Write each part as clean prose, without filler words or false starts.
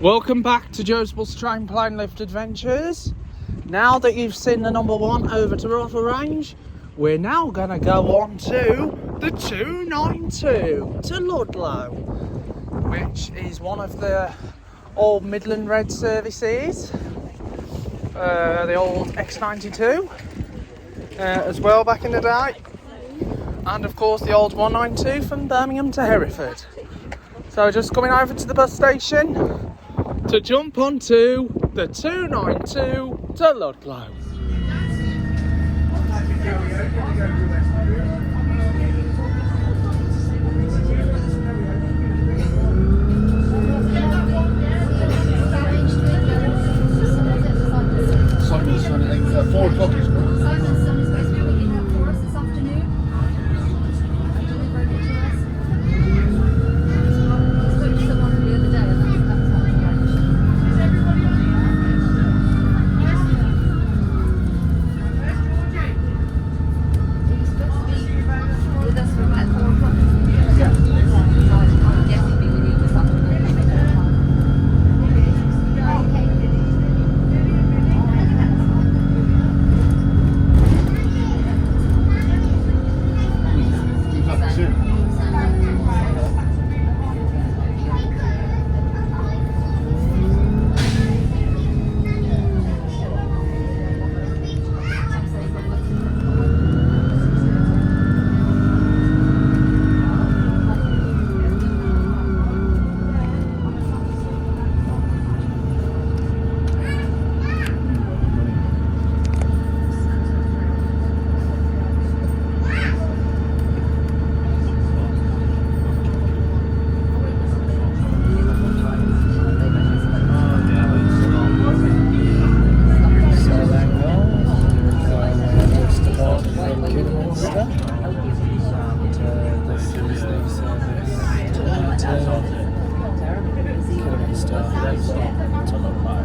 Welcome back to Joe's Bus Train Plane Lift Adventures. Now that you've seen the number one over to Rother Range, we're now going to go on to the 292 to Ludlow, which is one of the old Midland Red services, the old X92 as well back in the day, and of course the old 192 from Birmingham to Hereford. So just coming over to the bus station to jump onto the 292 to Ludlow. Simon's 4 o'clock is good. Kidderminster, and this is the service Kidderminster to Ludlow.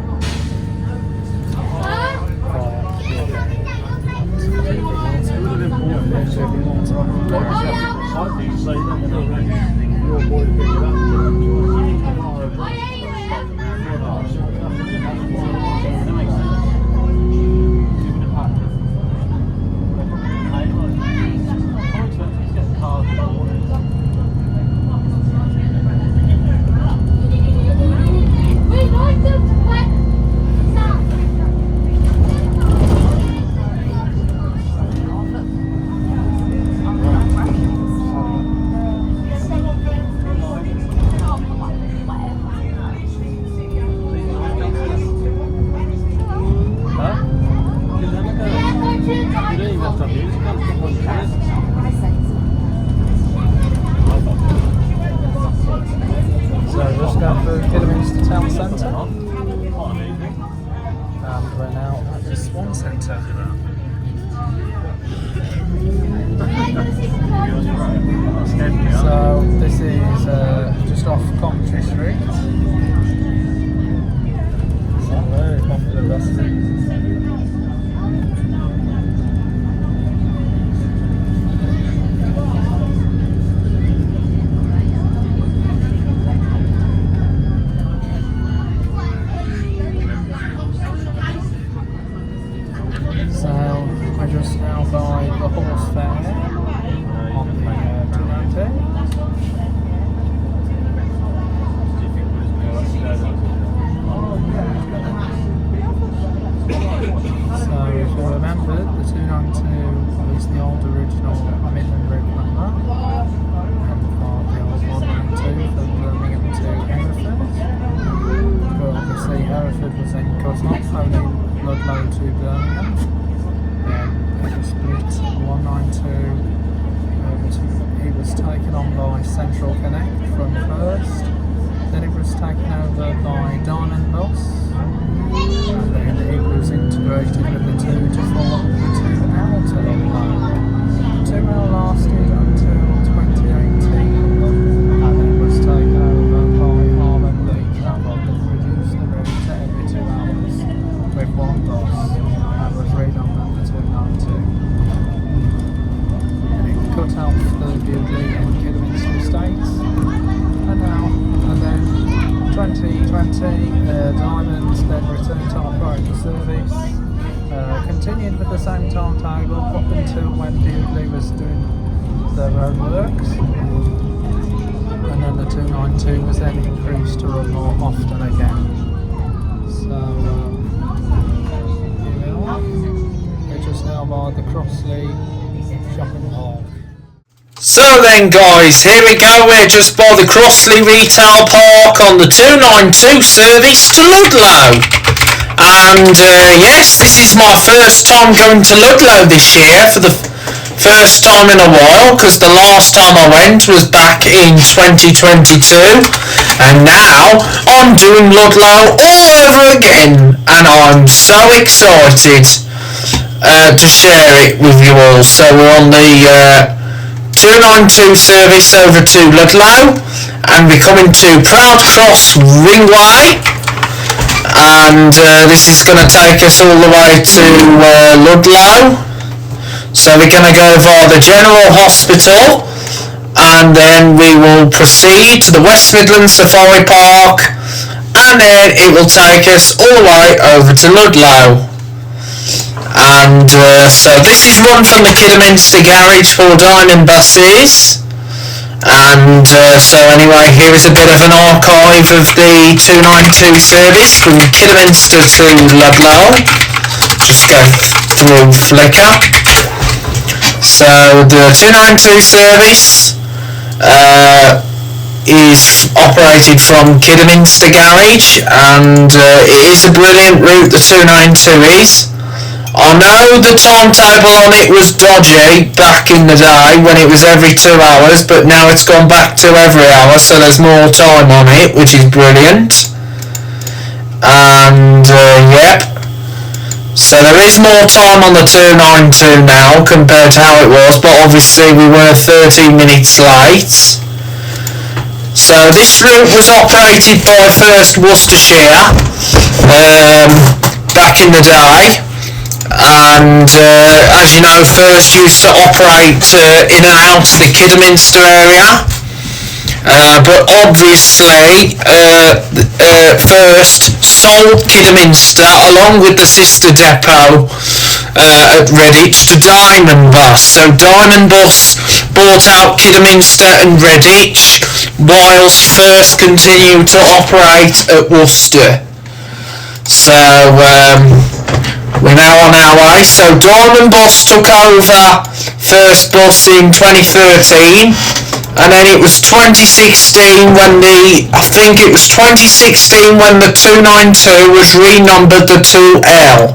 So just got through Kidderminster town centre, and we're now at the Swan Centre. So this is just off Coventry Street. So very popular buses. So I just now buy the horse fare on the 292. So if you remember, the 292 is the old original Midland Red number, and the old 192 from Birmingham to Hereford. But obviously Hereford was then cut off, only Ludlow to Birmingham. It was split 192 over to, it was taken on by Central Connect from first, then it was taken over by Diamond Bus, and then it was integrated with the 2 to form the 2L to Ludlow. The 2L lasted until 2018, and then was taken over by Harman Lee Travel that reduced the route to every 2 hours with one bus, and was renumbered the 292. And it cut out the Ludlow and Kidderminster estates, and then 2020, Diamonds then returned to operate the service, continued with the same timetable up until when DIA was doing their own works, and then the 292 was then increased to run more often again. So here we are, we're just now by the Crossley shopping park. So then guys, here we go, we're just by the Crossley Retail Park on the 292 service to Ludlow. And yes, this is my first time going to Ludlow this year for the first time in a while, because the last time I went was back in 2022, and now I'm doing Ludlow all over again, and I'm so excited to share it with you all. So we're on the 292 service over to Ludlow, and we're coming to Proud Cross Ringway, and this is going to take us all the way to Ludlow. So we're going to go via the General Hospital, and then we will proceed to the West Midlands Safari Park, and then it will take us all the way over to Ludlow. And so this is run from the Kidderminster garage for Diamond buses, and so anyway, here is a bit of an archive of the 292 service from Kidderminster to Ludlow. Just go through Flickr. So the 292 service is operated from Kidderminster garage, and it is a brilliant route, the 292 is. I know the timetable on it was dodgy back in the day when it was every 2 hours, but now it's gone back to every hour, so there's more time on it, which is brilliant. And yep, so there is more time on the 292 now compared to how it was, but obviously we were 13 minutes late. So this route was operated by First Worcestershire back in the day. And as you know, First used to operate in and out of the Kidderminster area, but obviously First sold Kidderminster along with the sister depot at Redditch to Diamond Bus. So Diamond Bus bought out Kidderminster and Redditch, whilst First continued to operate at Worcester. So we're now on our way. So Diamond Bus took over First Bus in 2013, and then it was 2016 when I think it was 2016 when the 292 was renumbered the 2L.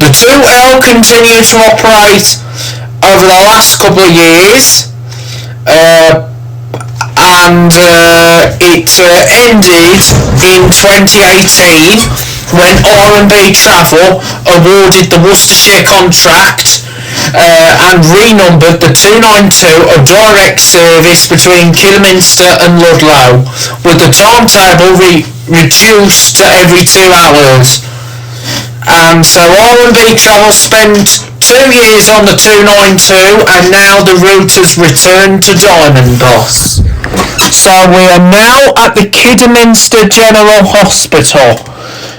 The 2L continued to operate over the last couple of years, and it ended in 2018 when R&B Travel awarded the Worcestershire contract and renumbered the 292 a direct service between Kidderminster and Ludlow, with the timetable reduced to every 2 hours. And so R&B Travel spent 2 years on the 292, and now the route has returned to Diamond Bus. So we are now at the Kidderminster General Hospital,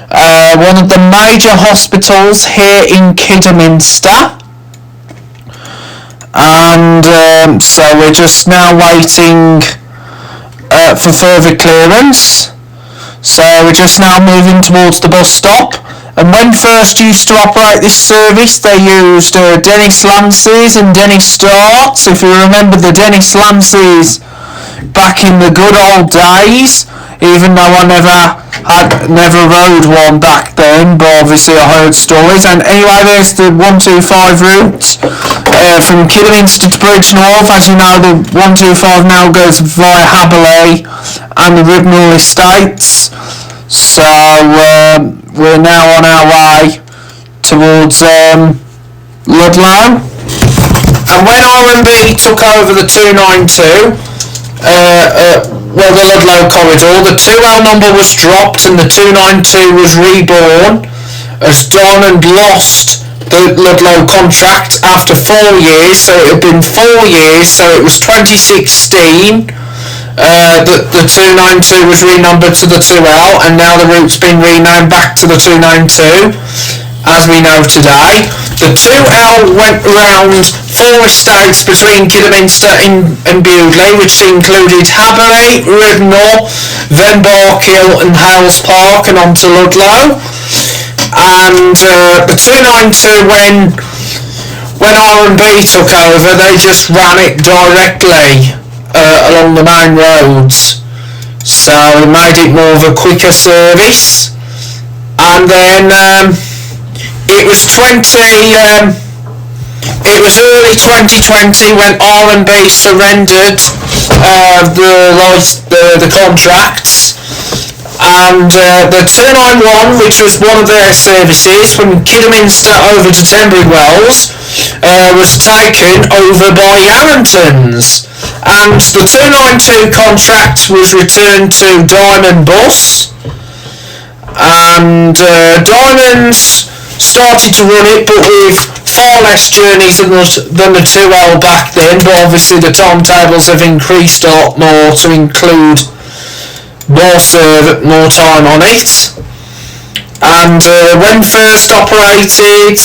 one of the major hospitals here in Kidderminster, and so we're just now waiting for further clearance. So we're just now moving towards the bus stop. And when First used to operate this service, they used Dennis Lance's and Dennis Start's. If you remember the Dennis Lance's back in the good old days, even though I never rode one back then, but obviously I heard stories. And anyway, there's the 125 route from Kidderminster to Bridgnorth. As you know, the 125 now goes via Haberley and the Ribnall Estates. So we're now on our way towards Ludlow. And when R&B took over the 292, the Ludlow corridor, the 2L number was dropped and the 292 was reborn, as Diamond lost the Ludlow contract after 4 years. So it had been 4 years, so it was 2016 the 292 was renumbered to the 2L, and now the route's been renamed back to the 292 as we know today. The 2L went round 4 estates between Kidderminster and Bewdley, which included Haberley, Riddenall, then Barkhill and Hales Park, and on to Ludlow. And the 292, when R&B took over, they just ran it directly along the main roads, so it made it more of a quicker service. And then it was early 2020 when R&B surrendered the contracts, and the 291, which was one of their services from Kidderminster over to Tenbury Wells, was taken over by Yarrington's, and the 292 contract was returned to Diamond Bus, and Diamonds started to run it, but with far less journeys than the 2L back then, but obviously the timetables have increased a lot more to include more time on it. And when first operated,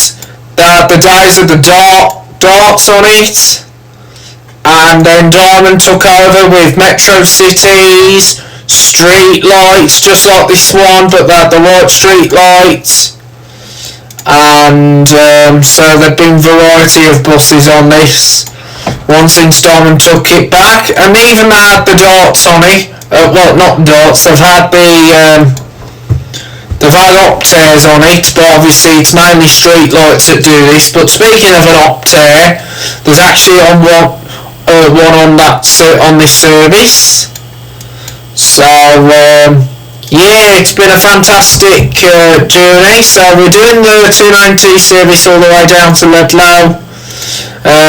the days of the darts on it, and then Diamond took over with Metro Cities, street lights, just like this one, but they had the white street lights. And so there've been variety of buses on this one since Diamond took it back, and even they had the darts on it. Well, not darts, they've had Optares on it, but obviously it's mainly street lights that do this. But speaking of an Optare, there's actually one on this service. So yeah, it's been a fantastic journey. So we're doing the 292 service all the way down to Ludlow.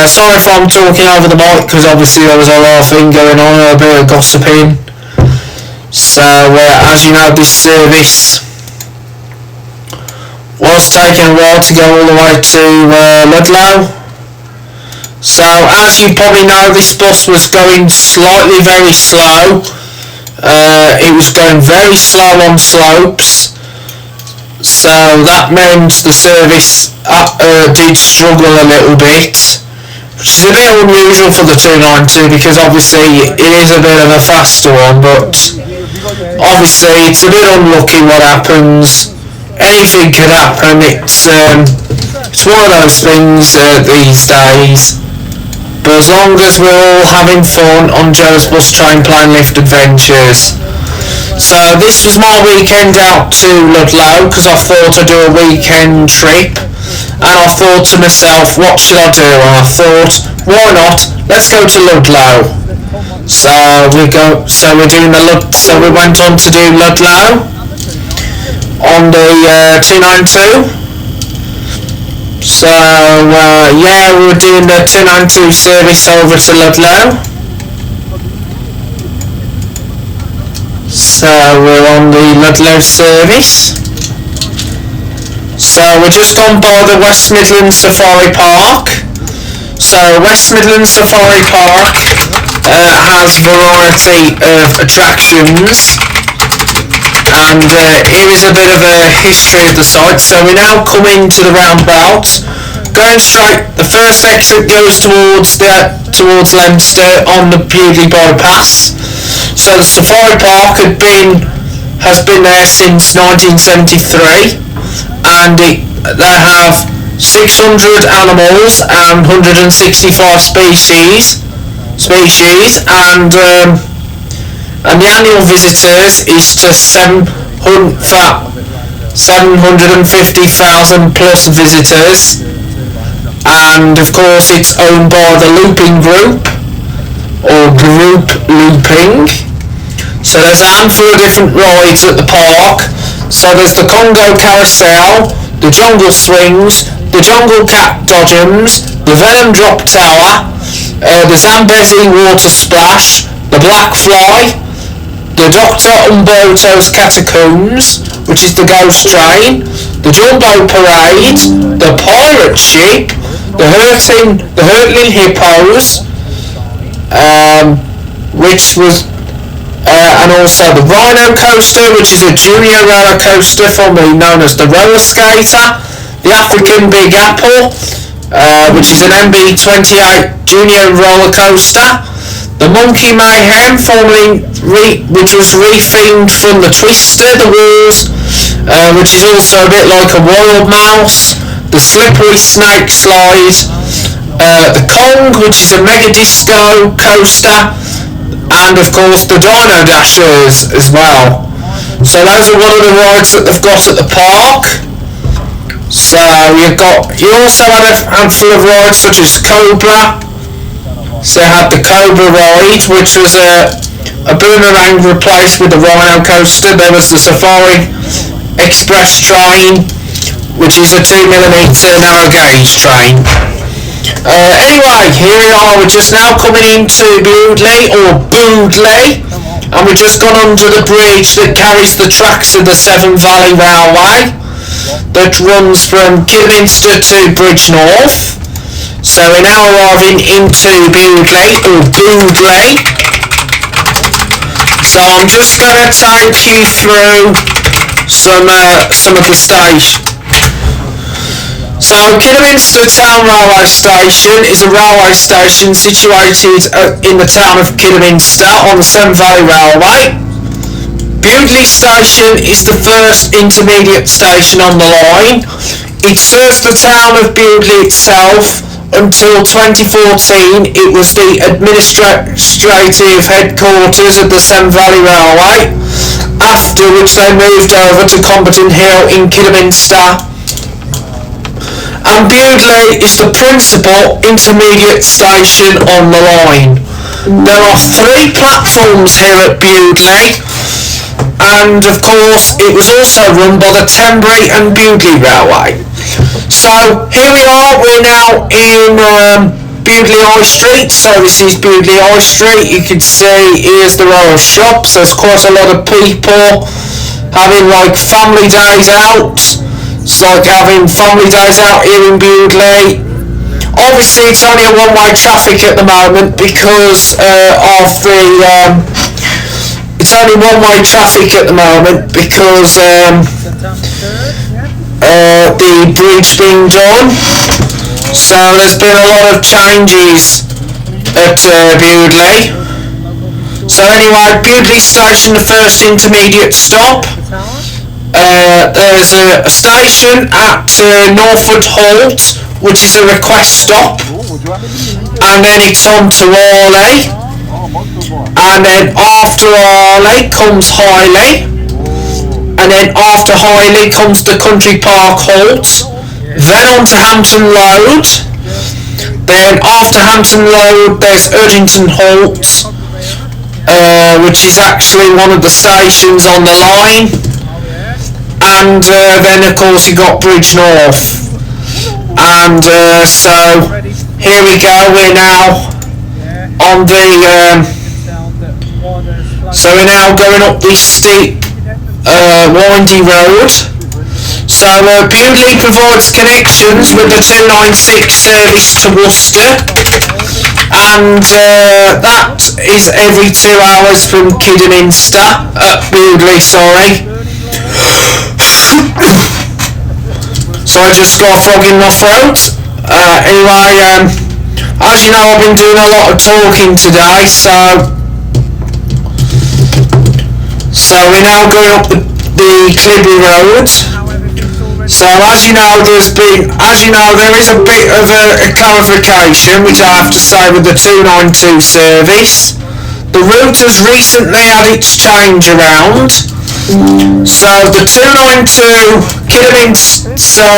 Sorry if I'm talking over the mic, because obviously there was a lot of thing going on, a bit of gossiping. So as you know, this service was taking a while to go all the way to Ludlow. So as you probably know, this bus was going slightly very slow. It was going very slow on slopes, so that meant the service did struggle a little bit, which is a bit unusual for the 292, because obviously it is a bit of a faster one, but obviously it's a bit unlucky what happens. Anything could happen. It's one of those things these days. But as long as we're all having fun on Joe's Bus Train Plane Lift Adventures. So this was my weekend out to Ludlow, because I thought I'd do a weekend trip, and I thought to myself, what should I do? And I thought, why not? Let's go to Ludlow. So we went on to do Ludlow on the 292. So yeah, we were doing the 292 service over to Ludlow. So we're on the Ludlow service. So we're just on by the West Midlands Safari Park. So West Midlands Safari Park has variety of attractions, and here is a bit of a history of the site. So we now come into the roundabout, going straight. The first exit goes towards Leinster on the Bewdley bypass. So the Safari Park has been there since 1973, and they have 600 animals and 165 species, and the annual visitors is to 750,000 plus visitors, and of course it's owned by the Looping Group, or Group Looping. So there's a handful of different rides at the park. So there's the Congo Carousel, the Jungle Swings, the Jungle Cat Dodgems, the Venom Drop Tower, the Zambezi Water Splash, the Black Fly, the Dr. Umberto's Catacombs, which is the ghost train, the Jumbo Parade, the Pirate Ship, the Hurtling Hippos, which was and also the Rhino coaster, which is a junior roller coaster formerly known as the roller skater, the African Big Apple, which is an MB28 junior roller coaster, the Monkey Mayhem, which was rethemed from the Twister, the Wars, which is also a bit like a Wild Mouse, the Slippery Snake Slide, the Kong, which is a Mega Disco coaster, and of course the Dino Dashers as well. So those are one of the rides that they've got at the park. So you also had a handful of rides such as Cobra. So you had the Cobra ride, which was a boomerang replaced with the Rhino coaster. There was the Safari Express train, which is a 2mm narrow gauge train. Anyway, here we are, we're just now coming into Bewdley, or Boodley, and we've just gone under the bridge that carries the tracks of the Severn Valley Railway that runs from Kidderminster to Bridgnorth. So we're now arriving into Bewdley, or Boodley. So I'm just going to take you through some of the station. So Kidderminster Town Railway Station is a railway station situated in the town of Kidderminster on the Severn Valley Railway. Bewdley Station is the first intermediate station on the line. It serves the town of Bewdley itself. Until 2014 it was the administrative headquarters of the Severn Valley Railway, after which they moved over to Comberton Hill in Kidderminster. And Bewdley is the principal intermediate station on the line. There are 3 platforms here at Bewdley, and of course it was also run by the Tenbury and Bewdley Railway. So here we are, we're now in Bewdley High Street. So this is Bewdley High Street. You can see here's the row of shops. There's quite a lot of people having like family days out. It's like having family days out here in Bewdley. Obviously it's only a one-way traffic at the moment because it's only one-way traffic at the moment because the bridge being done. So there's been a lot of changes at Bewdley. So anyway, Bewdley Station, the first intermediate stop. There's a station at Northwood Halt, which is a request stop, and then it's on to Arley, and then after Arley comes Highley, and then after Highley comes the Country Park Halt, then on to Hampton Road, then after Hampton Road there's Erdington Halt, which is actually one of the stations on the line, and then of course you got Bridgnorth, and so here we go, we're now on the so we're now going up this steep windy road. So Bewdley provides connections with the 296 service to Worcester, and that is every 2 hours from Kidderminster, Bewdley, sorry. So I just got a frog in my throat. Anyway, as you know, I've been doing a lot of talking today, so we're now going up the Clibby Road. So as you know, there is a bit of a clarification which I have to say with the 292 service. The route has recently had its change around. So the 292 Kidderminster, so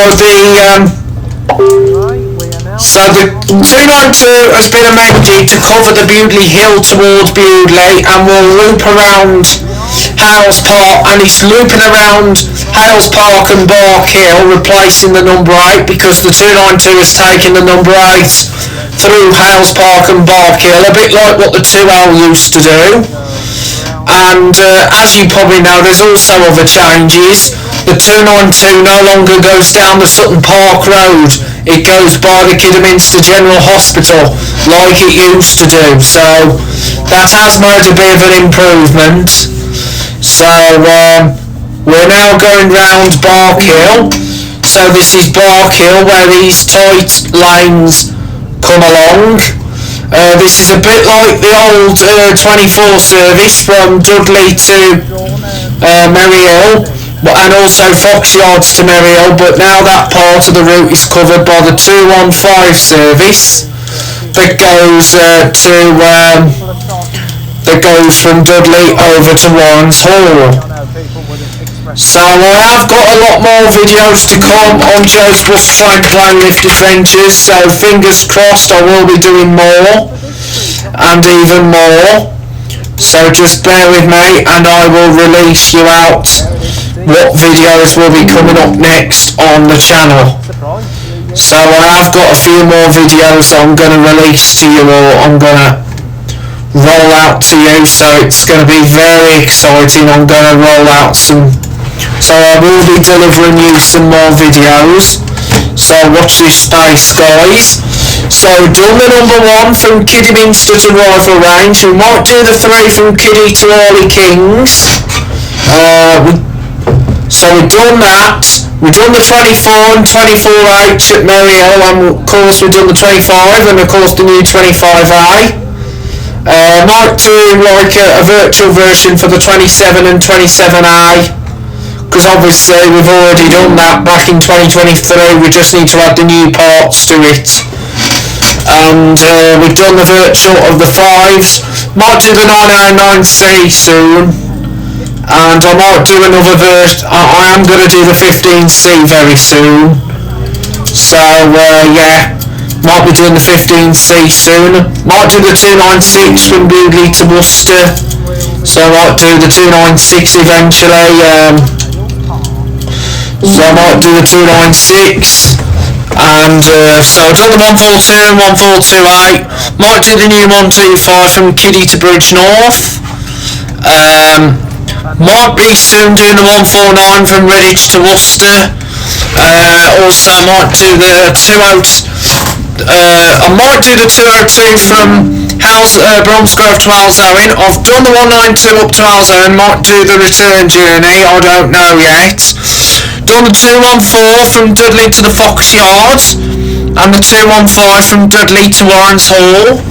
the 292 has been amended to cover the Bewdley Hill towards Bewdley and will loop around Hales Park, and it's looping around Hales Park and Bark Hill, replacing the number 8 because the 292 has taken the number 8 through Hales Park and Bark Hill, a bit like what the 2L used to do. And as you probably know, there's also other changes. The 292 no longer goes down the Sutton Park Road, it goes by the Kidderminster General Hospital, like it used to do. So that has made a bit of an improvement. So we're now going round Bark Hill. So this is Bark Hill where these tight lanes come along. This is a bit like the old 24 service from Dudley to Merry Hill, and also Fox Yards to Merry Hill, but now that part of the route is covered by the 215 service that goes from Dudley over to Warren's Hall. So I have got a lot more videos to come on Joe's Bus Train Plan Lift Adventures, so fingers crossed I will be doing more and even more. So just bear with me and I will release you out what videos will be coming up next on the channel. So I have got a few more videos I'm going to release to you, or I'm going to roll out to you, so it's going to be very exciting. I'm going to roll out some, so I will be delivering you some more videos, so watch this space, guys. So done the number 1 from Kidderminster to Rifle Range. We might do the 3 from Kiddie to Early Kings. So we've done that. We've done the 24 and 24H at Merry Hill, and of course we've done the 25 and of course the new 25A. Might do like a virtual version for the 27 and 27A, because obviously we've already done that back in 2023. We just need to add the new parts to it. And we've done the virtual of the 5s. Might do the 999C soon, and I might do another version. I am going to do the 15C very soon. So yeah, might be doing the 15C soon. Might do the 296 from Ludlow to Worcester. So I might do the 296 eventually. So I might do the 296. And so I've done the 142 and 142A. Might do the new 125 from Kiddie to Bridge North. Might be soon doing the 149 from Redditch to Worcester. Also might do the 202. I might do the 202 from Bromsgrove to Halzone. I've done the 192 up to Halzone. Might do the return journey. I don't know yet. Done the 214 from Dudley to the Fox Yards, and the 215 from Dudley to Warren's Hall.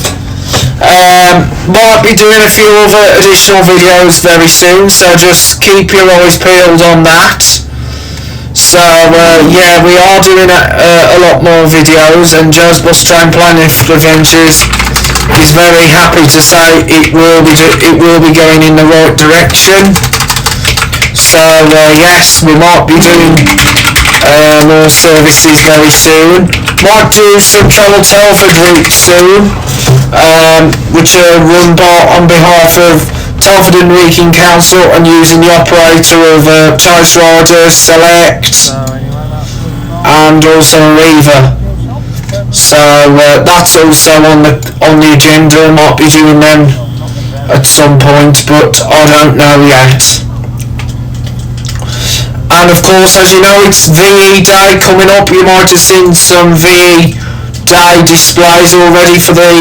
Might be doing a few other additional videos very soon, so just keep your eyes peeled on that. So yeah, we are doing a lot more videos, and Joe's Bus Train Plan Lift Adventures is very happy to say it will be going in the right direction. So yes, we might be doing more services very soon. Might do some travel Telford routes soon, which are run on behalf of Telford and Wrekin Council, and using the operator of Tice Riders, Select, and also Arriva. So that's also on the agenda. I might be doing them at some point, but I don't know yet. And of course, as you know, it's VE Day coming up. You might have seen some VE Day displays already for the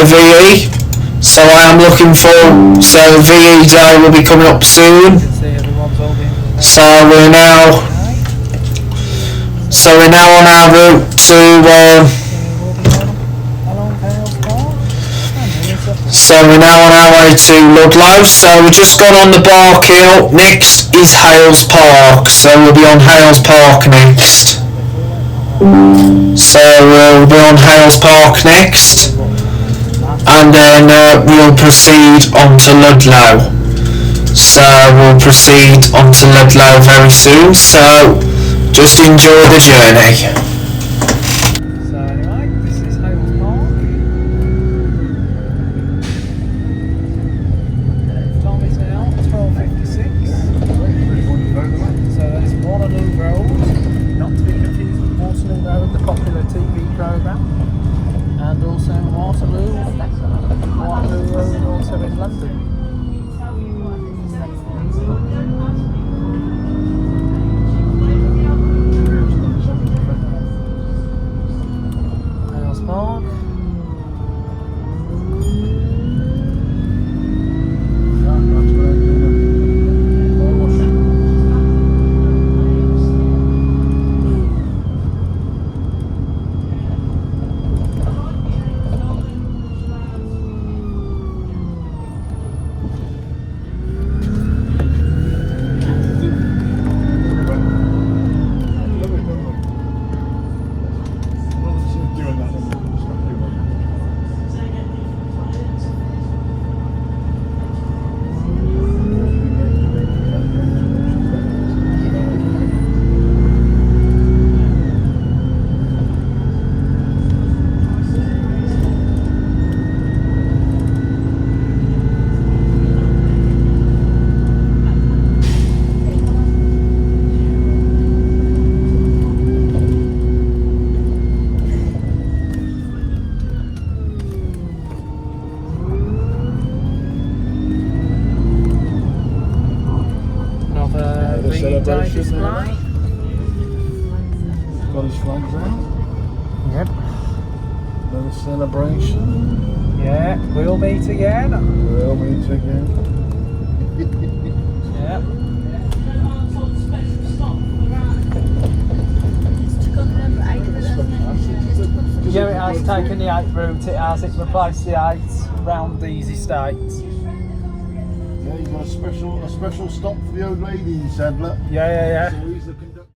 VE. So I am looking for. So VE Day will be coming up soon. So we're now on our route to. So we're now on our way to Ludlow. So we've just gone on the Bark Hill. Next is Hales Park. So we'll be on Hales Park next. So we'll be on Hales Park next, and then we'll proceed on to Ludlow. So we'll proceed on to Ludlow very soon. So just enjoy the journey. got his flags out. Yep. Another celebration. Yeah, we'll meet again. We'll meet again. Yep. Yeah, it has taken the 8 route, it has. It replaced the 8 round these estates. Yeah, you've got a special stop for the old lady in Sadler. Yeah. So he's the conductor.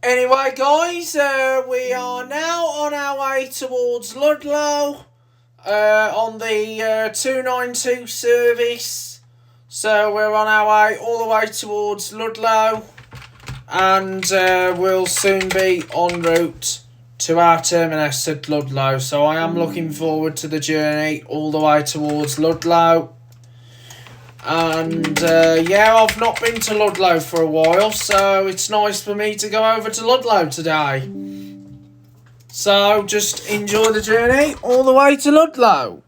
Anyway, guys, we are now on our way towards Ludlow on the 292 service. So we're on our way all the way towards Ludlow, and we'll soon be en route to our terminus at Ludlow. So I am looking forward to the journey all the way towards Ludlow. And yeah, I've not been to Ludlow for a while, so it's nice for me to go over to Ludlow today. So just enjoy the journey all the way to Ludlow.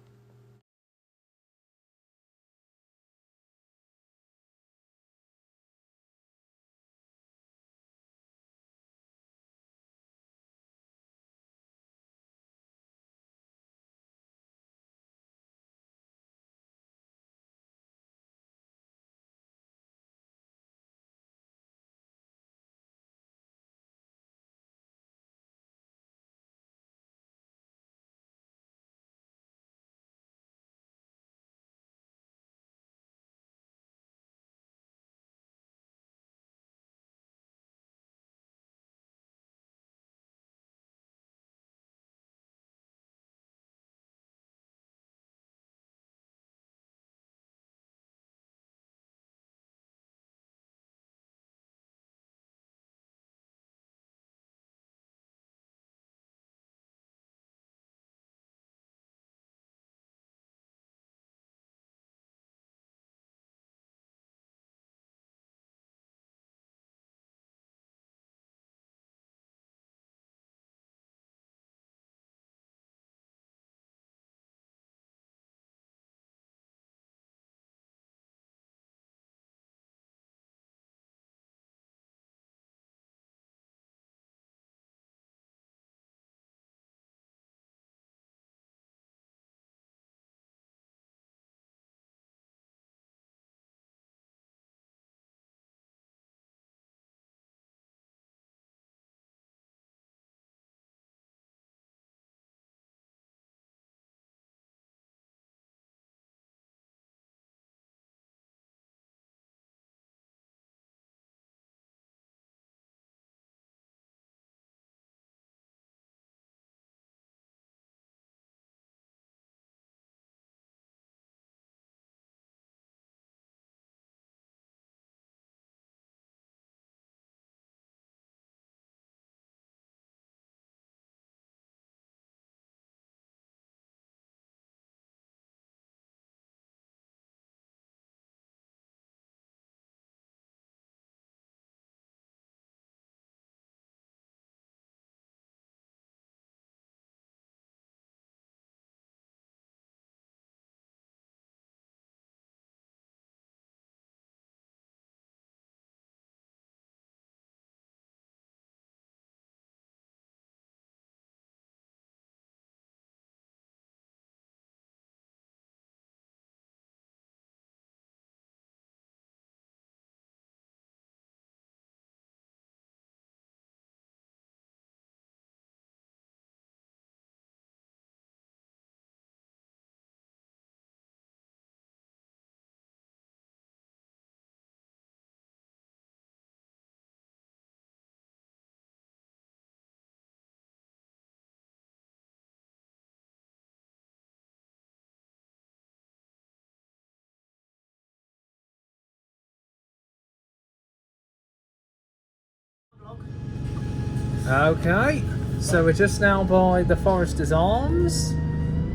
Okay, so we're just now by the Forester's Arms.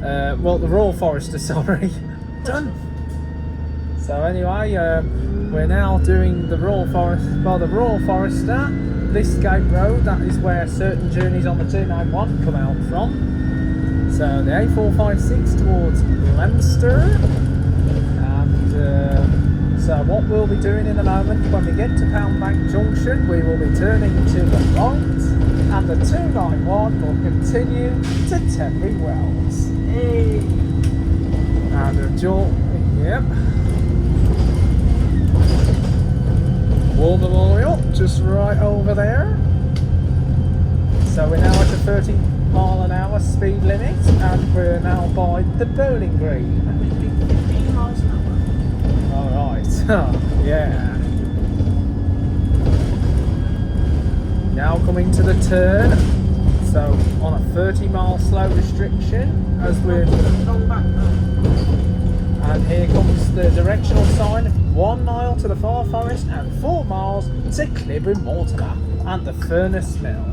Well, the Royal Forester, sorry. Done. So anyway, we're now doing the Royal Forest by the Royal Forester. This gate road, that is where certain journeys on the 291 come out from. So the A456 towards Kidderminster. And so what we'll be doing in a moment, when we get to Poundbank Junction, we will be turning to the right, and the 291 will continue to Tenbury Wells. Hey. And yep. War Memorial, just right over there. So we're now at a 30-mile-an-hour speed limit, and we're now by the Bowling Green. 15 miles an hour. Alright, yeah. Now coming to the turn, so on a 30-mile slow restriction, as we're... And here comes the directional sign, 1 mile to the Far Forest and 4 miles to Clibburn Mortimer and the Furnace Mill.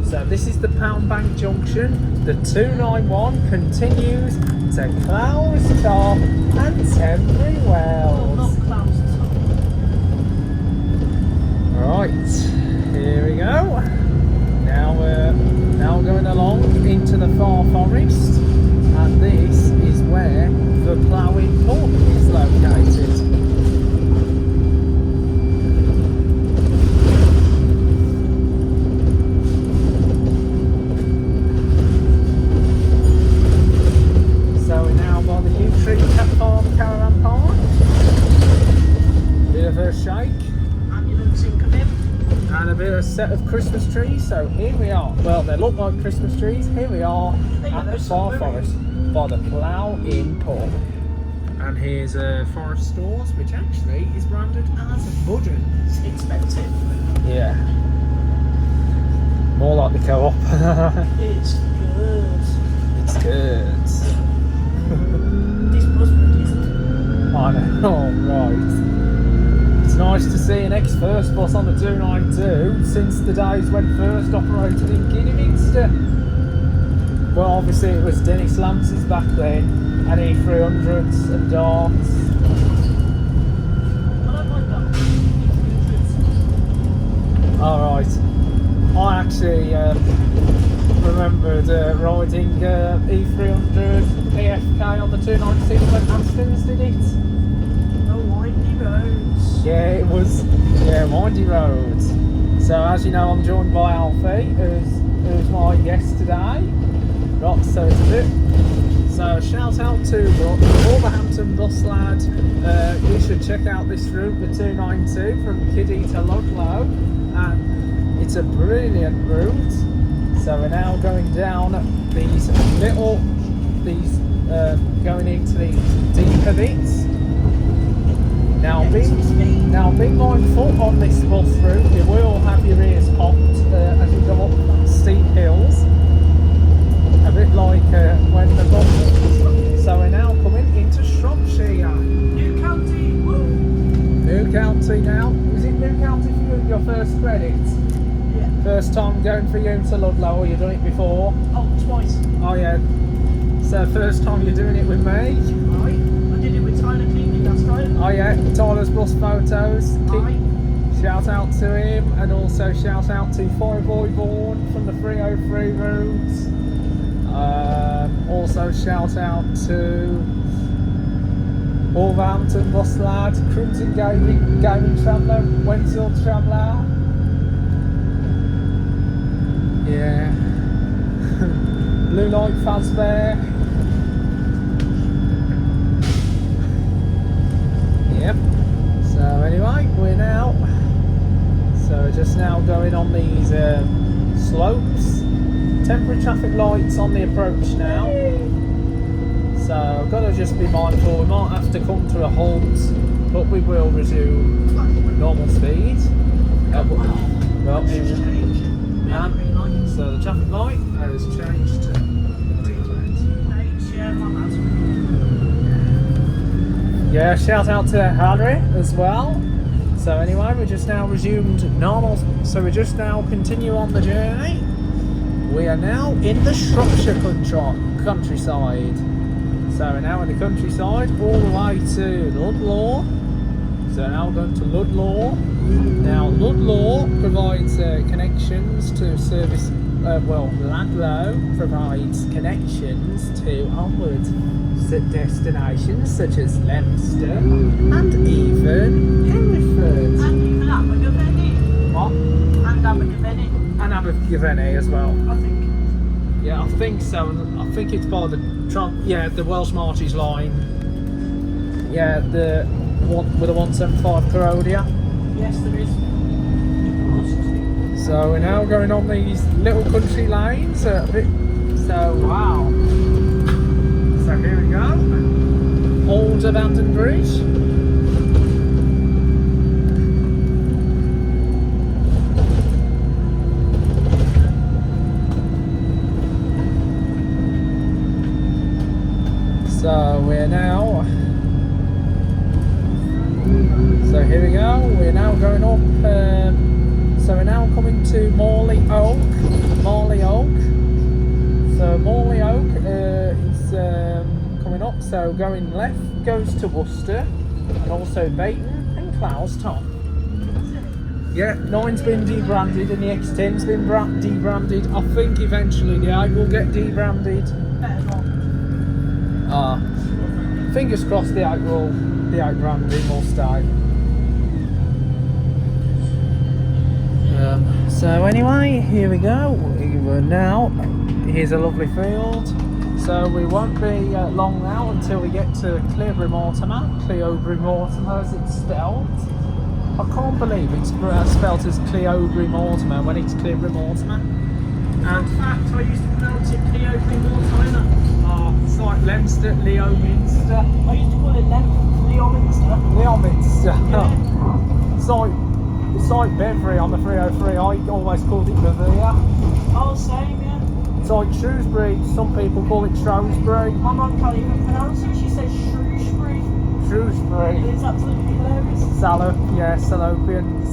So this is the Poundbank Junction. The 291 continues to Clowes Top and Tenbury Wells. Not Clowes Top. Right, here we go. Now we're going along into the Far Forest, and this is where the Ploughing Port is located. So we're now by the Yew Tree Cat Farm Caravan Park. Bit of a shake. Ambulance incoming. And a bit of set of Christmas trees. So here we are. Well, they look like Christmas trees. Here we are at the Far Forest by the Plough-in Port. And here's Forest Stores, which actually is branded as Budden. It's expensive. Yeah. More like the Co-op. It's good. It's good. This bus route isn't. I know, right. It's nice to see an ex-First bus on the 292 since the days when First operated in Kidderminster. Well, obviously it was Dennis Lance's back then, and E300s and darts. I don't like that. Alright. I actually remembered riding E300 AFK on the 296 when Aston's did it. No windy roads. Yeah, it was. Yeah, windy roads. So as you know, I'm joined by Alfie, who's my guest today. Right, so it's a bit. So shout out to the Wolverhampton bus lad. You should check out this route, the 292 from Kiddy to Ludlow, and it's a brilliant route. So we're now going down these going into these deeper bits. Now being mindful on this bus route, you will have your ears popped as you go up steep hills. A bit like when the bus. So we're now coming into Shropshire. New county. Woo. New county now. Was it New county for you, your first credit? Yeah. First time going for you to Ludlow, or you done it before? Oh, twice. Oh yeah. So first time you're doing it with me? Right. I did it with Tyler Cleanly last time. Oh yeah, Tyler's bus photos. Right. Shout out to him, and also shout out to Fireboy Born from the 303 route. Also shout out to Wolverhampton bus lad, Crimson Gaming Traveller, Wenzel Traveller. Yeah. Blue Light Fazbear. Yep. So anyway, we're just now going on these slopes. Temporary traffic lights on the approach now. So I've got to just be mindful, we might have to come to a halt, but we will resume normal speed. Well, so the traffic light has changed to yeah, shout out to Harry as well. So anyway, we just now resumed normal. So we just now continue on the journey. We are now in the Shropshire countryside. So we're now in the countryside all the way to Ludlow. So now we're going to Ludlow. Now Ludlow provides connections to service. Ludlow provides connections to onward destinations such as Leicester and even Hereford. And even Abergavenny. What? And Abergavenny, And Abergavenny as well. I think. Yeah, I think so. I think it's by the the Welsh Marches line. Yeah, the one with the 175 Perodia. Yes, there is. So we're now going on these little country lanes. Wow. So here we go. Old abandoned bridge. So we're now. So here we go. We're now going up. So we're now coming to Morley Oak. So Morley Oak is coming up. So going left goes to Worcester, and also Bayton and Cloustown. Yeah, 9's been debranded and the X10's been debranded. I think eventually the 8 will get debranded. Better not. Fingers crossed the 8 branding will stay. So anyway, here we go. We're now, here's a lovely field. So we won't be long now until we get to Cleobury Mortimer as it's spelled. I can't believe it's spelled as Cleobury Mortimer when it's Cleobury Mortimer. Fun fact, I used to pronounce it Cleobury Mortimer. Oh, it's like Leicester, Leominster. I used to call it Leominster. Leominster. Yeah. It's like Beverley on the 303. I always called it Bavaria. Oh, same, yeah. It's like Shrewsbury. Some people call it Shrewsbury. My mum can't even pronounce it. She says Shrewsbury. Shrewsbury. It's absolutely hilarious. Salopians.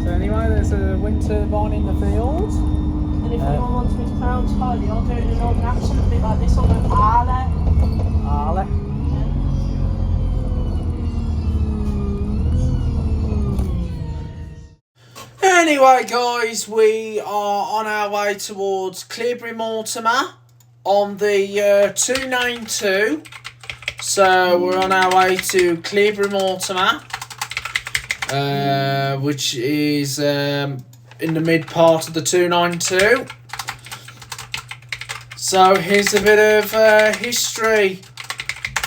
So anyway, there's a wind turbine in the field. And if anyone wants me to pronounce highly, I'll do it in an northern accent a bit like this. I'll go Ale. Ale. Anyway, guys, we are on our way towards Cleobury Mortimer on the 292. So we're on our way to Cleobury Mortimer, which is in the mid part of the 292. So here's a bit of history.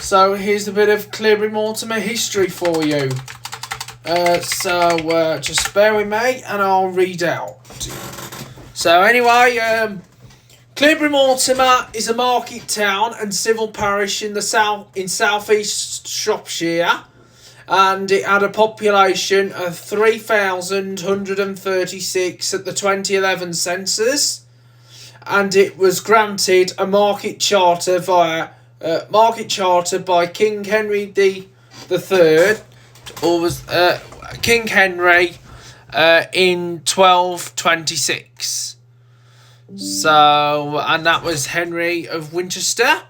So here's a bit of Cleobury Mortimer history for you. Just bear with me and I'll read out. So anyway, Cleobury Mortimer is a market town and civil parish in southeast Shropshire, and it had a population of 3,136 at the 2011 census, and it was granted a market charter by King Henry the Third. King Henry in 1226. So, and that was Henry of Winchester.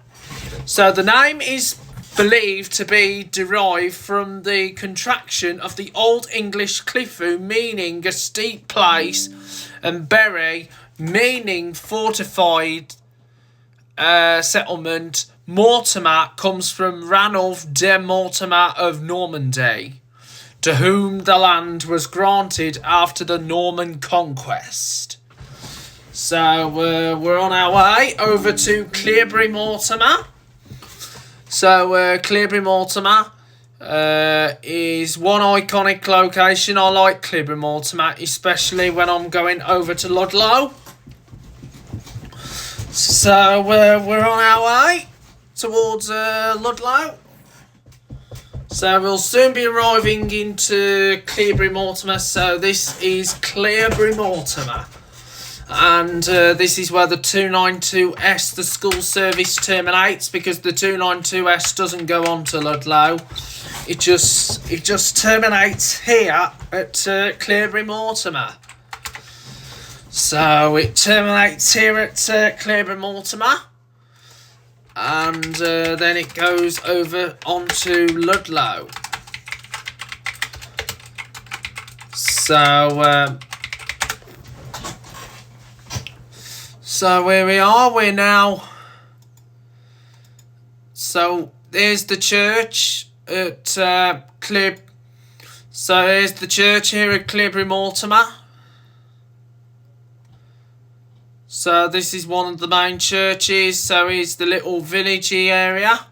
So the name is believed to be derived from the contraction of the Old English cliffu, meaning a steep place, and bury, meaning fortified settlement. Mortimer comes from Ranulph de Mortimer of Normandy, to whom the land was granted after the Norman conquest. So we're on our way over to Cleobury Mortimer. So Cleobury Mortimer is one iconic location. I like Cleobury Mortimer, especially when I'm going over to Ludlow. So we're on our way towards Ludlow. So we'll soon be arriving into Cleobury Mortimer. So this is Cleobury Mortimer. And this is where the 292S, the school service, terminates, because the 292S doesn't go on to Ludlow. it just terminates here at Clearbury Mortimer. So it terminates here at Clearbury Mortimer, and then it goes over onto Ludlow. So so here we are. We're now. So there's the church at So here's the church here at Clearbury Mortimer. So this is one of the main churches. So here's the little villagey area.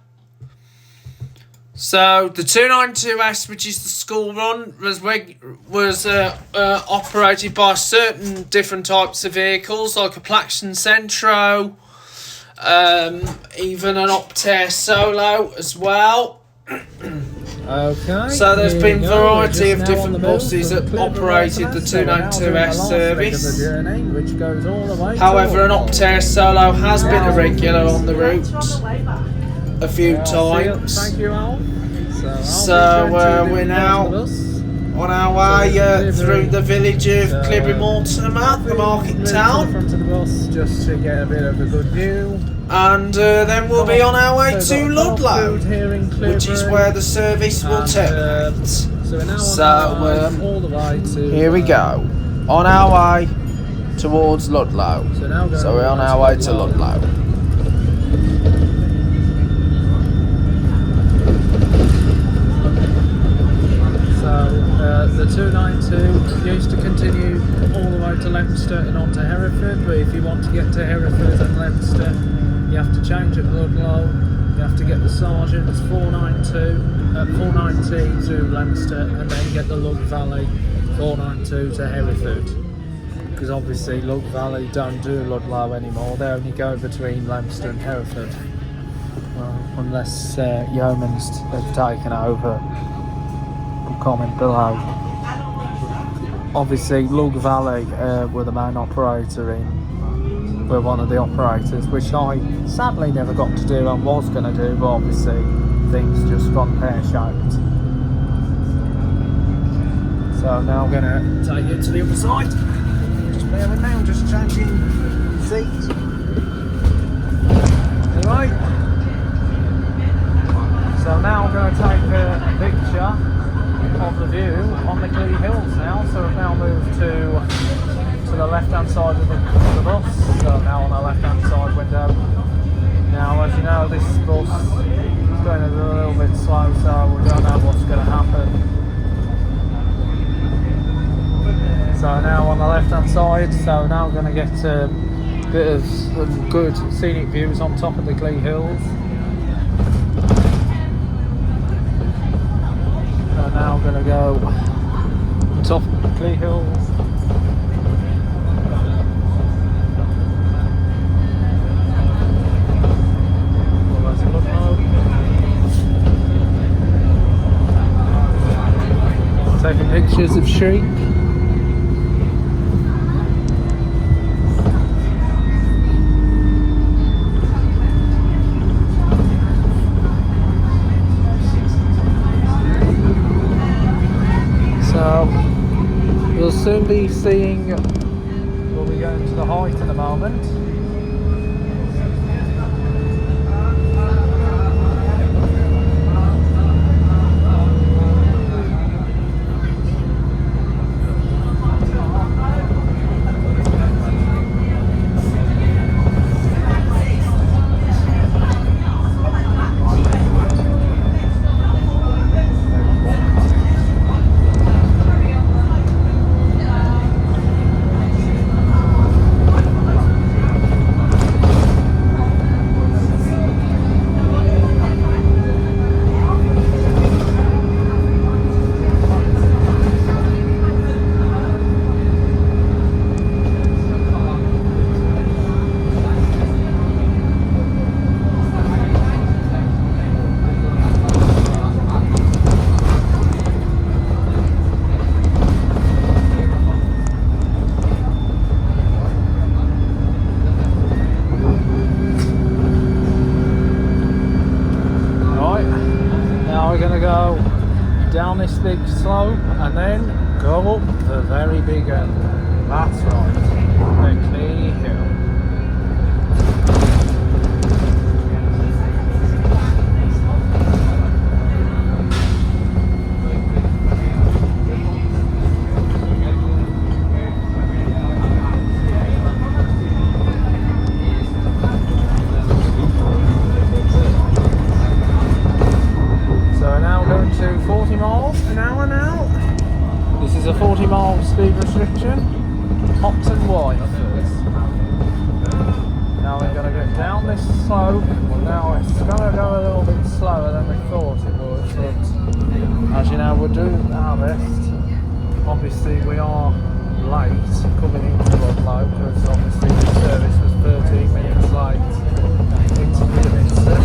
So the 292S, which is the school run, was operated by certain different types of vehicles, like a Plaxton Centro, even an Optare Solo as well. Okay. So there's here been we a go. variety We're of just now on different the move buses from that Clearbury operated Mortimer, the so we're now doing the 292S last leg of the service. journey, which goes all the way to However, an Ludlow. Optare Solo has been a regular on the route a few Yeah, times. Thank you, Al. So we're now on our way through the village of Clearbury Mortimer, the market town, front of the bus just to get a bit of a good view. and then we'll be on our way So to we've got Ludlow, food here in which is Clearbury, where the service will and, terminate. So we're now So, on our way all the way to. Here we go, on our way towards Ludlow. So we're on our way to Ludlow. The 292 used to continue all the way to Leominster and on to Hereford, but if you want to get to Hereford and Leominster, you have to change at Ludlow. You have to get the Sergeant's 490 to Leominster, and then get the Lug Valley 492 to Hereford. Because obviously Lug Valley don't do Ludlow anymore, they only go between Leominster and Hereford. Unless Yeoman's have taken over. Comment below. Obviously Lug Valley were the main operator were one of the operators, which I sadly never got to do and was going to do, but obviously things just gone pear-shaped. So now I'm going to take it to the other side. Just bear with me, I'm just changing seats. Anyway, so now I'm going to take a picture of the view on the Clee Hills now. So we've now moved to the left hand side of the bus. So now on the left hand side window. Now, as you know, this bus is going a little bit slow, so we don't know what's going to happen. So now on the left hand side, so now we're going to get a bit of some good scenic views on top of the Clee Hills. Now I'm going to go on top of the Clee Hills. Taking pictures of sheep. We'll soon be seeing, we'll be going to the height in a moment. this big slope and then go up the very big end. That's right, the Clee Hill. To 40 miles an hour now. This is a 40 mile speed restriction. Hot and white first. Now we're going to get down this slope. Well, now it's going to go a little bit slower than we thought it would, but as you know, we're doing our best. Obviously we are late coming into Ludlow because obviously the service was 13 minutes late into Kidderminster.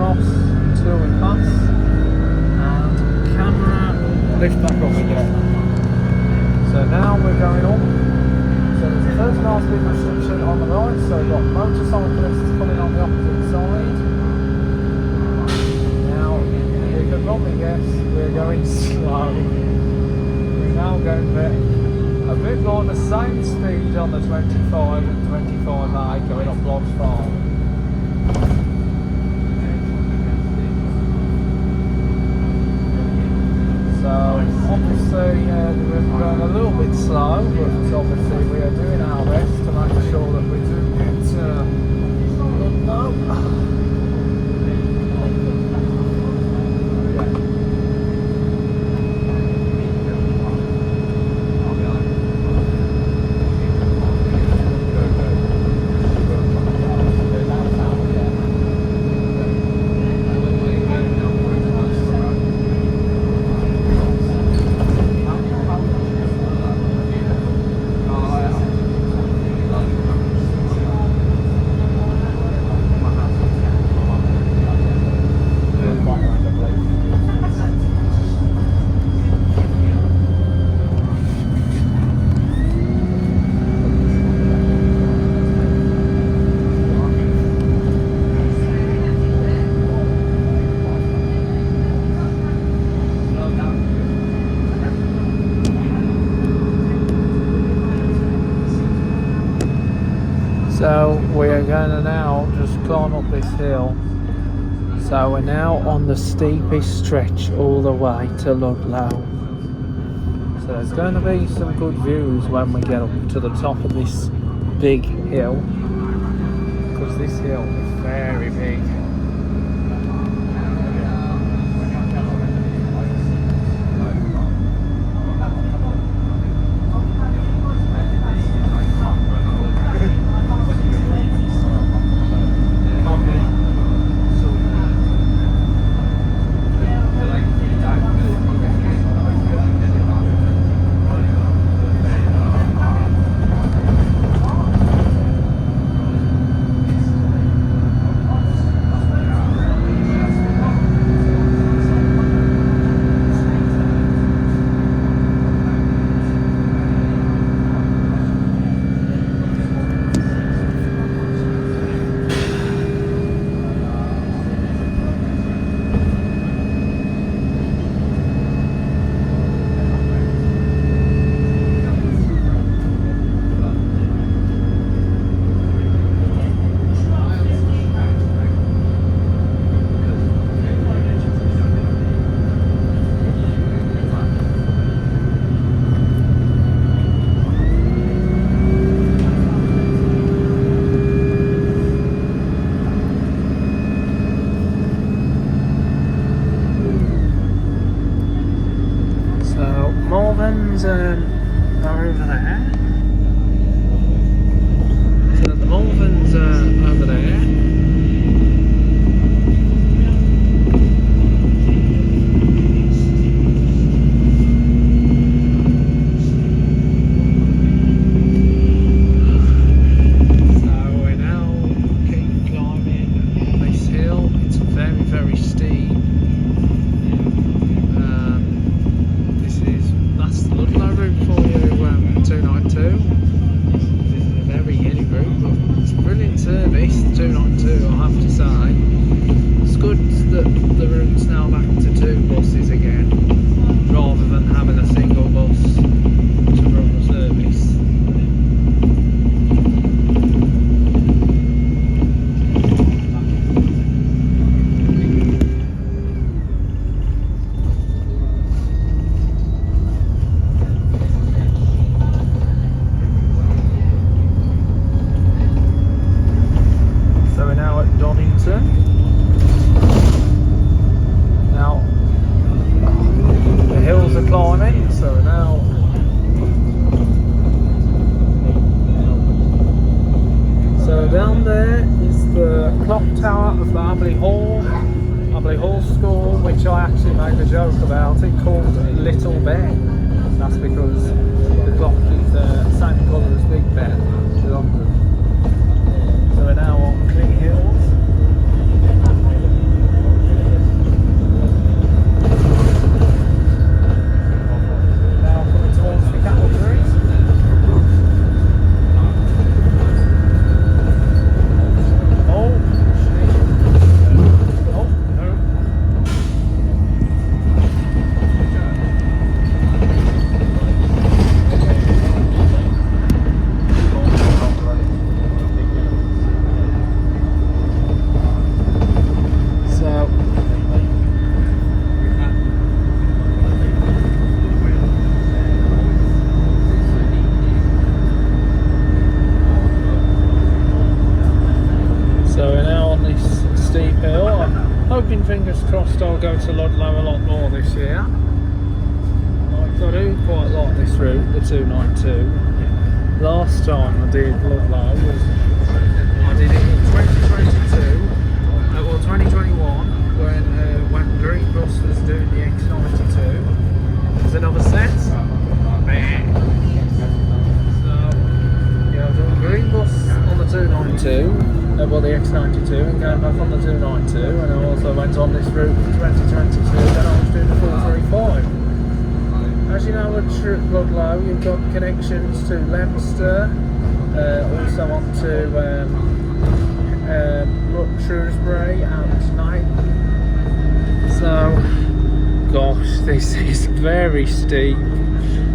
Until we pass, and camera lift back up again. So now we're going up. So there's a 30 mile speed restriction on the right, so we've got motorcyclists coming on the opposite side. Now you can probably guess we're going slow. We're now going a bit more the same speed on the 25 and 25A going up Lodge Farm. So obviously we're going a little bit slow, but obviously we are doing our best to make sure that we do get Ludlow. So we are going to now just climb up this hill. So we're now on the steepest stretch all the way to Ludlow. So there's going to be some good views when we get up to the top of this big hill, because this hill is very big. down there is the clock tower of the Abley Hall School, which I actually made a joke about it, called Little Ben. That's because the clock is the same colour as Big Ben in London. So we're now on Clee Hills. Now coming towards the cattle trees. Fingers crossed I'll go to Ludlow a lot more this year. I do quite like this route, the 292. Last time I did Ludlow was I did it in 2022, or 2021 when Green Bus was doing the X92. There's another set. So yeah, I've done Green Bus on the 292. Well, the X92 and going back on the 292, and I also went on this route in 2022, then I was doing the 435. As you know, at Ludlow you've got connections to Leominster, also on to Shrewsbury and Knight. So, gosh, this is very steep.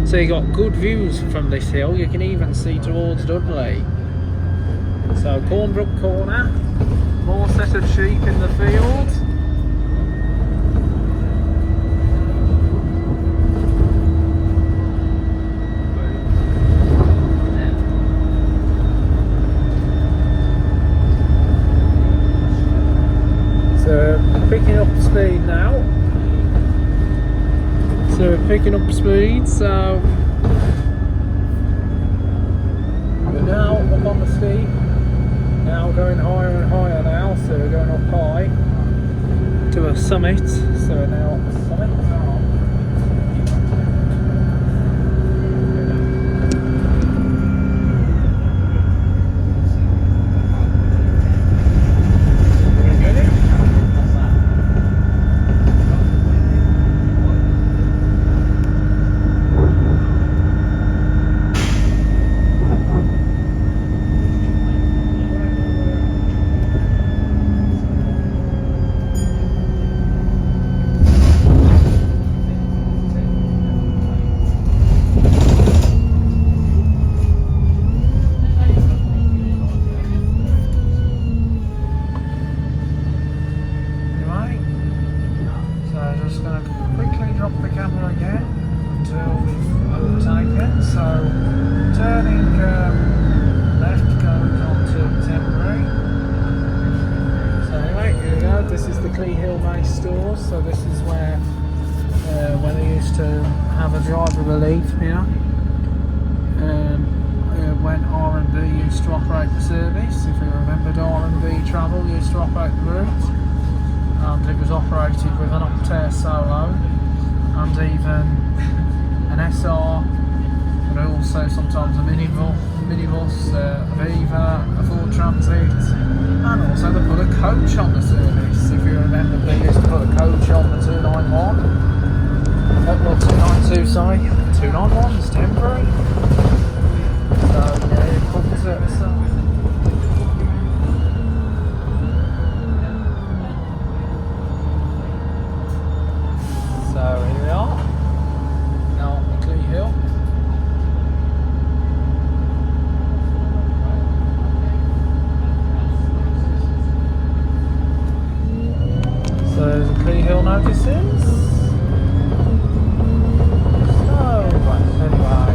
So you got good views from this hill, you can even see towards Dudley. So Cornbrook Corner, more set of sheep in the field. So picking up speed now. So we're picking up speed, so we're now up on the steep. Now going higher and higher now, so we're going up high to a summit, so we're now at the summit. So this is where they used to have a driver relief here, when R&B used to operate the service. If you remembered, R&B Travel used to operate the route, and it was operated with an Optare Solo and even an SR, but also sometimes a minibus, Viva, a Ford Transit, and also they put a coach on the service. If you remember, they used to put a coach on the 291. Well, 292, sorry. 291 is temporary. So, yeah, it comes at some. So, here we are. Now on the Clee Hill. So there's the Clee Hill notices. So, anyway.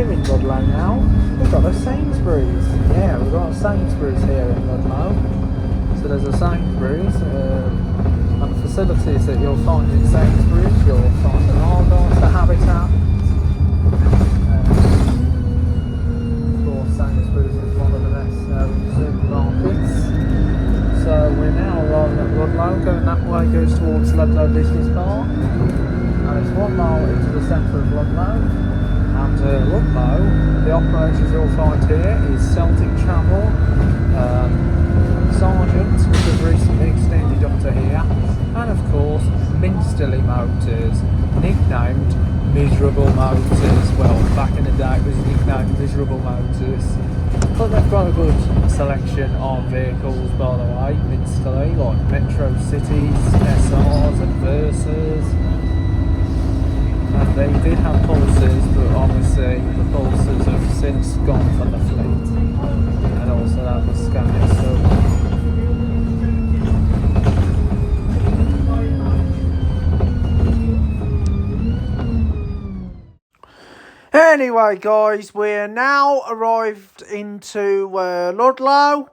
here in Ludlow now, we've got a Sainsbury's. Yeah, we've got a Sainsbury's here in Ludlow. So there's a Sainsbury's, and the facilities that you'll find in Sainsbury's, you'll find an Argos, a Habitat. Of course, Sainsbury's is one of the best supermarkets. So we're now arriving at Ludlow, going that way goes towards Ludlow Business Park. And it's 1 mile into the centre of Ludlow. And Ludlow, the operators you'll find here is Celtic Travel, Sergeant, which was recently extended up to here, and of course Minsterley Motors, nicknamed Miserable Motors. Well, back in the day it was nicknamed Miserable Motors. But they've got a good selection of vehicles, by the way, Minsterley, like Metro Cities, SRs and Versas. And they did have Pulsars, but obviously the Pulsars have since gone from the fleet. And also that was Scania Silver. Anyway guys, we're now arrived into Ludlow,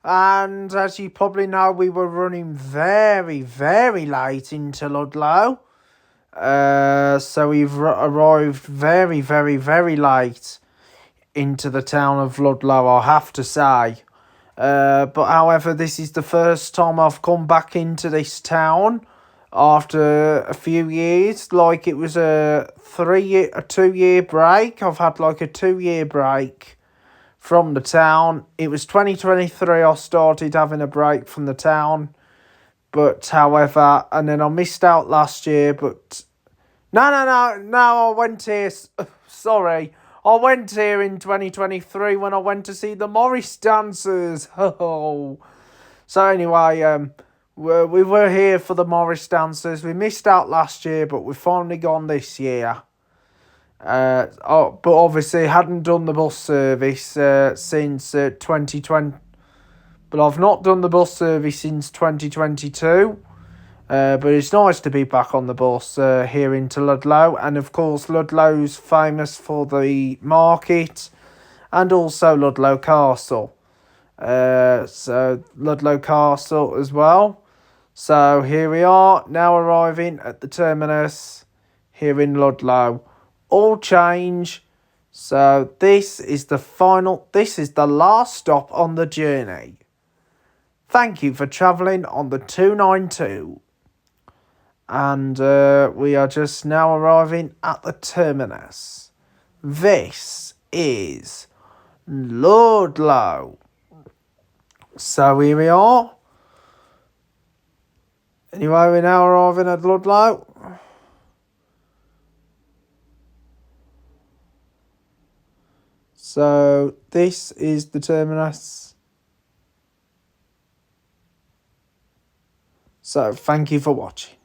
and as you probably know, we were running very, very late into Ludlow. So we've arrived very, very, very late into the town of Ludlow, I have to say. But however, this is the first time I've come back into this town after a few years. Like, it was a 2-year break. I've had like a 2-year break from the town. It was 2023 I started having a break from the town. But however, and then I missed out last year, but no, I went here, sorry, I went here in 2023 when I went to see the Morris Dancers. Oh. So anyway, we were here for the Morris Dancers. We missed out last year, but we've finally gone this year. But obviously hadn't done the bus service since 2020. But I've not done the bus service since 2022. But it's nice to be back on the bus here into Ludlow. And of course, Ludlow's famous for the market and also Ludlow Castle. So Ludlow Castle as well. So here we are, now arriving at the terminus here in Ludlow. All change. So this is the last stop on the journey. Thank you for travelling on the 292. And we are just now arriving at the terminus. This is Ludlow. So here we are. Anyway, we're now arriving at Ludlow. So this is the terminus. So thank you for watching.